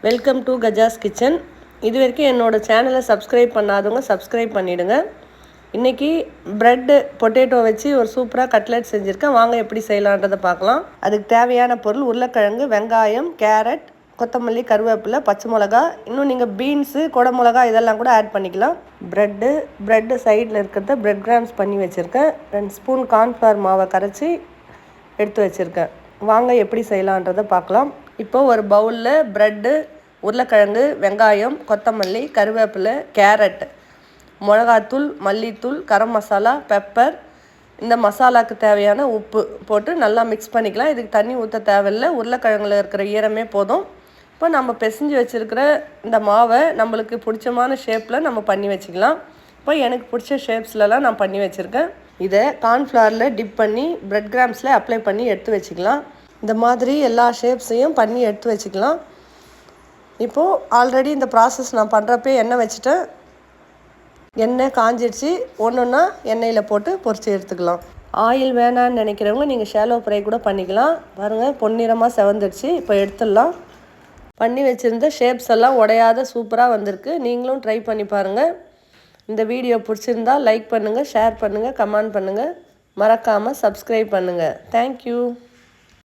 Welcome to Gajas kitchen. இது வரைக்கும் என்னோடய சேனலை சப்ஸ்கிரைப் பண்ணாதவங்க சப்ஸ்கிரைப் பண்ணிவிடுங்க. இன்றைக்கி ப்ரெட்டு பொட்டேட்டோ வச்சு ஒரு சூப்பராக கட்லெட் செஞ்சுருக்கேன். வாங்க எப்படி செய்யலான்றதை பார்க்கலாம். அதுக்கு தேவையான பொருள் உருளைக்கிழங்கு, வெங்காயம், கேரட், கொத்தமல்லி, கருவேப்பிலை, பச்சை மிளகா, இன்னும் நீங்கள் பீன்ஸு, கொடை மிளகா இதெல்லாம் கூட ஆட் பண்ணிக்கலாம். ப்ரெட்டு சைடில் இருக்கிறத ப்ரெட் கிராம்ஸ் பண்ணி வச்சுருக்கேன். 2 ஸ்பூன் கார்ன்ஃப்ளவர் மாவை கரைச்சி எடுத்து வச்சுருக்கேன். வாங்க எப்படி செய்யலான்றதை பார்க்கலாம். இப்போது ஒரு பவுலில் ப்ரெட்டு, உருளைக்கிழங்கு, வெங்காயம், கொத்தமல்லி, கருவேப்பிலை, கேரட், மிளகாத்தூள், மல்லித்தூள், கரம் மசாலா, பெப்பர், இந்த மசாலாவுக்கு தேவையான உப்பு போட்டு நல்லா மிக்ஸ் பண்ணிக்கலாம். இதுக்கு தண்ணி ஊற்ற தேவையில்லை. உருளைக்கிழங்குல இருக்கிற ஈரமே போதும். இப்போ நம்ம பிசைஞ்சு வச்சுருக்கிற இந்த மாவை நம்மளுக்கு பிடிச்சமான ஷேப்பில் நம்ம பண்ணி வச்சுக்கலாம். இப்போ எனக்கு பிடிச்ச ஷேப்ஸ்லலாம் நான் பண்ணி வச்சுருக்கேன். இதை கார்ன்ஃப்ளவரில் டிப் பண்ணி ப்ரெட் கிராம்ஸில் அப்ளை பண்ணி எடுத்து வச்சுக்கலாம். இந்த மாதிரி எல்லா ஷேப்ஸையும் பண்ணி எடுத்து வச்சுக்கலாம். இப்போது ஆல்ரெடி இந்த ப்ராசஸ் நான் பண்ணுறப்பே எண்ணெய் வச்சுட்டேன். எண்ணெய் காஞ்சிடுச்சு. ஒன்றுன்னா எண்ணெயில் போட்டு பொரித்து எடுத்துக்கலாம். ஆயில் வேணான்னு நினைக்கிறவங்க நீங்கள் ஷாலோ ஃப்ரை கூட பண்ணிக்கலாம். பாருங்கள், பொன்னிறமாக செவந்துடுச்சு. இப்போ எடுத்துடலாம். பண்ணி வச்சுருந்த ஷேப்ஸ் எல்லாம் உடையாத சூப்பராக வந்திருக்கு. நீங்களும் ட்ரை பண்ணி பாருங்கள். இந்த வீடியோ பிடிச்சிருந்தால் லைக் பண்ணுங்கள், ஷேர் பண்ணுங்கள், கமெண்ட் பண்ணுங்கள். மறக்காமல் சப்ஸ்கிரைப் பண்ணுங்கள். தேங்க்யூ.